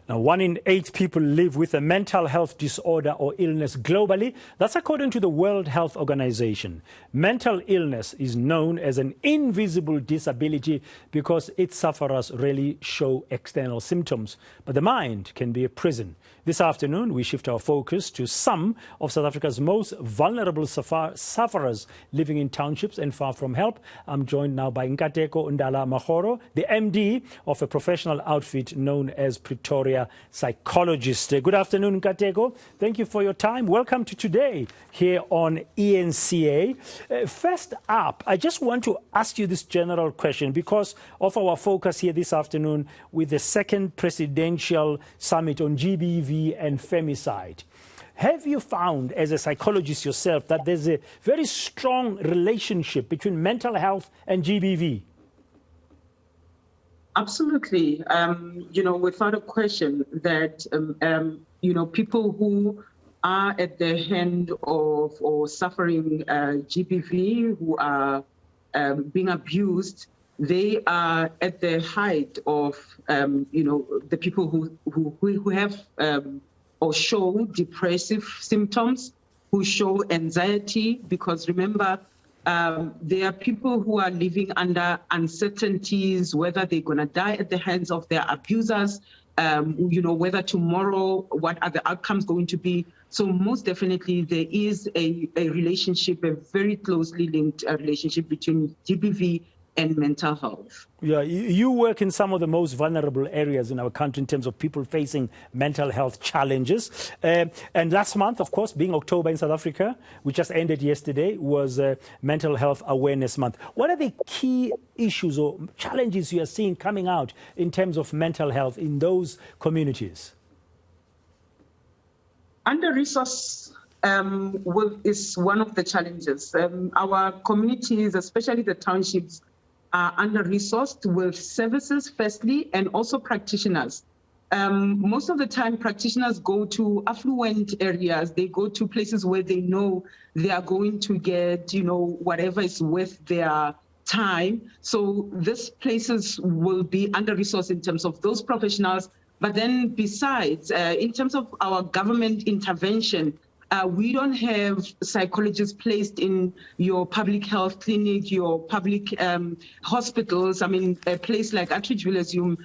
Now, 1 in 8 people live with a mental health disorder or illness globally. That's according to the World Health Organization. Mental illness is known as an invisible disability because its sufferers rarely show external symptoms. But the mind can be a prison. This afternoon, we shift our focus to some of South Africa's most vulnerable sufferers living in townships and far from help. I'm joined now by Nkateko Ndala Magoro, the MD of a professional outfit known as Pretoria Psychologists. Good afternoon, Nkateko. Thank you for your time. Welcome to today here on ENCA. First up, I just want to ask you this general question because of our focus here this afternoon with the second presidential summit on GBV and femicide. Have you found, as a psychologist yourself, that there's a very strong relationship between mental health and GBV? Absolutely. Without a question that, people who are at the hand of or suffering GBV, who are being abused, they are at the height of, the people who have or show depressive symptoms, who show anxiety, because remember, there are people who are living under uncertainties, whether they're going to die at the hands of their abusers, whether tomorrow, what are the outcomes going to be. So most definitely there is a relationship, a very closely linked relationship between GBV and mental health. Yeah, you work in some of the most vulnerable areas in our country in terms of people facing mental health challenges. And last month, of course, being October in South Africa, which just ended yesterday, was Mental Health Awareness Month. What are the key issues or challenges you are seeing coming out in terms of mental health in those communities? Under-resource is one of the challenges. Our communities, especially the townships, are under-resourced with services, firstly, and also practitioners. Most of the time, practitioners go to affluent areas. They go to places where they know they are going to get, whatever is worth their time. So these places will be under-resourced in terms of those professionals. But then besides, in terms of our government intervention, we don't have psychologists placed in your public health clinic, your public hospitals. I mean, a place like Atteridgeville, as you,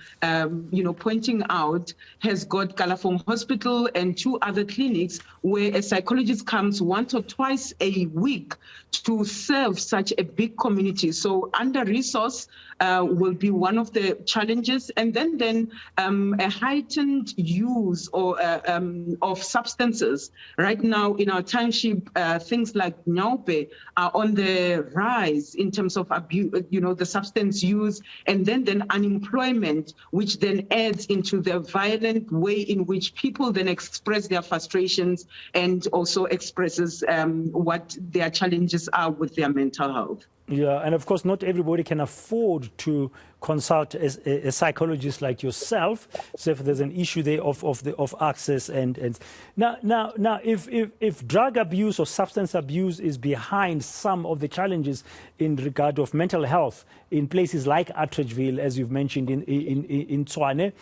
pointing out, has got Kalafong Hospital and 2 other clinics where a psychologist comes once or twice a week to serve such a big community. So under-resource will be one of the challenges. And then a heightened use of substances. Right now in our township, things like Nyaupe are on the rise in terms of abuse, the substance use, and then unemployment, which then adds into the violent way in which people then express their frustrations and also expresses what their challenges are with their mental health. Yeah, and of course, not everybody can afford to consult a psychologist like yourself. So if there's an issue there of access and now, if drug abuse or substance abuse is behind some of the challenges in regard of mental health in places like Atteridgeville, as you've mentioned in Tshwane,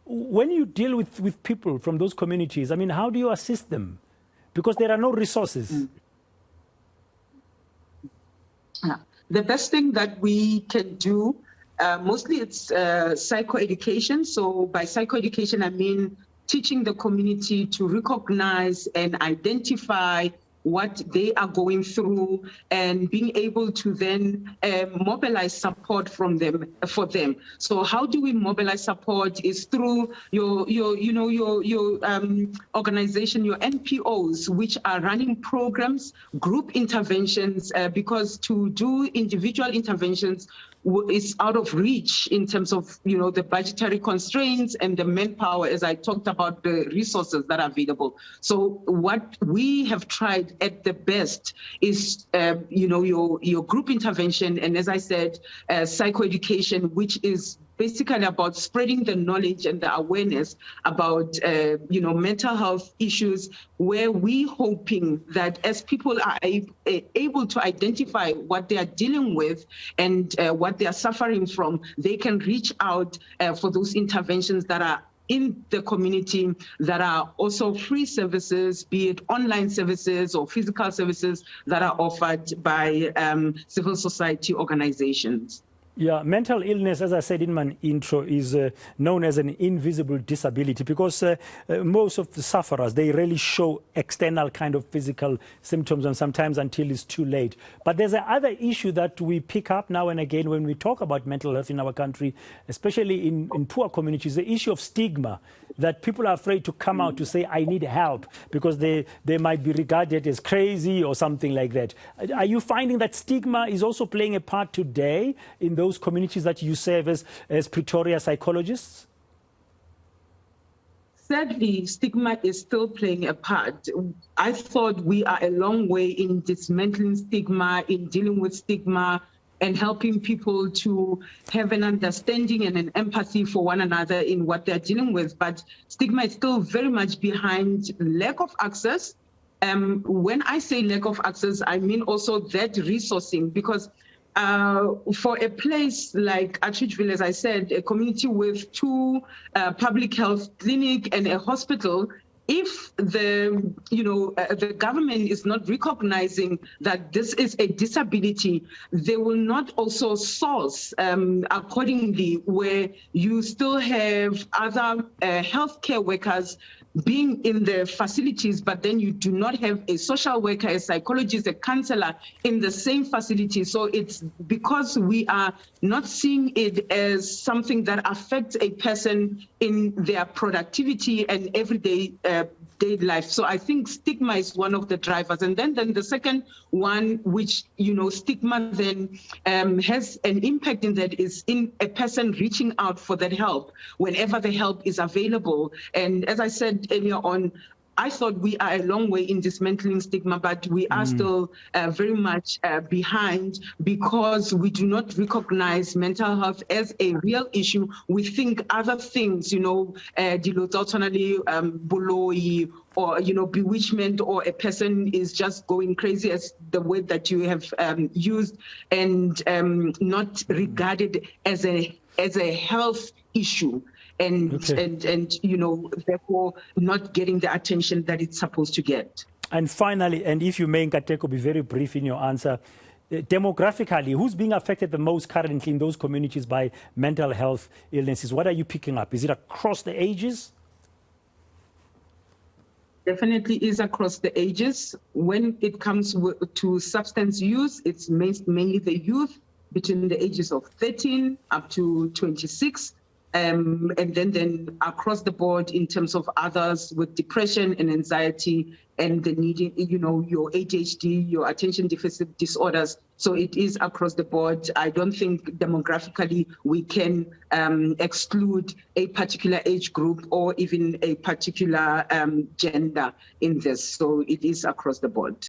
when you deal with people from those communities, I mean, how do you assist them? Because there are no resources. The best thing that we can do, mostly it's psychoeducation. So by psychoeducation, I mean teaching the community to recognize and identify what they are going through and being able to then mobilize support for them. So how do we mobilize support is through your organization, your NPOs, which are running programs, group interventions, because to do individual interventions is out of reach in terms of, the budgetary constraints and the manpower, as I talked about, the resources that are available. So what we have tried at the best is, your group intervention. And as I said, psychoeducation, which is basically about spreading the knowledge and the awareness about, mental health issues, where we're hoping that as people are able to identify what they are dealing with and what they are suffering from, they can reach out for those interventions that are in the community that are also free services, be it online services or physical services that are offered by civil society organizations. Yeah, mental illness, as I said in my intro, is known as an invisible disability because most of the sufferers, they really show external kind of physical symptoms, and sometimes until it's too late. But there's another issue that we pick up now and again when we talk about mental health in our country, especially in poor communities, the issue of stigma, that people are afraid to come out to say, I need help, because they might be regarded as crazy or something like that. Are you finding that stigma is also playing a part today in those communities that you serve as Pretoria Psychologists? Sadly, stigma is still playing a part. I thought we are a long way in dismantling stigma, in dealing with stigma, and helping people to have an understanding and an empathy for one another in what they're dealing with. But stigma is still very much behind lack of access. When I say lack of access, I mean also that resourcing, because for a place like Atteridgeville, as I said, a community with 2 public health clinic and a hospital, if the government is not recognizing that this is a disability, they will not also source accordingly, where you still have other healthcare workers being in the facilities, but then you do not have a social worker, a psychologist, a counselor in the same facility. So it's because we are not seeing it as something that affects a person in their productivity and everyday day life. So I think stigma is one of the drivers. And then the second one, which, stigma then has an impact in that, is in a person reaching out for that help whenever the help is available. And as I said earlier on, I thought we are a long way in dismantling stigma, but we are still very much behind, because we do not recognize mental health as a real issue. We think other things, boloi, or bewitchment, or a person is just going crazy, as the word that you have used, and not regarded as a health issue. And therefore not getting the attention that it's supposed to get. And finally, and if you may, Nkateko, be very brief in your answer, demographically, who's being affected the most currently in those communities by mental health illnesses? What are you picking up? Is it across the ages? Definitely is across the ages. When it comes to substance use, it's mainly the youth between the ages of 13 up to 26. And then across the board in terms of others with depression and anxiety and the needing, your ADHD, your attention deficit disorders. So it is across the board. I don't think demographically we can exclude a particular age group or even a particular gender in this. So it is across the board.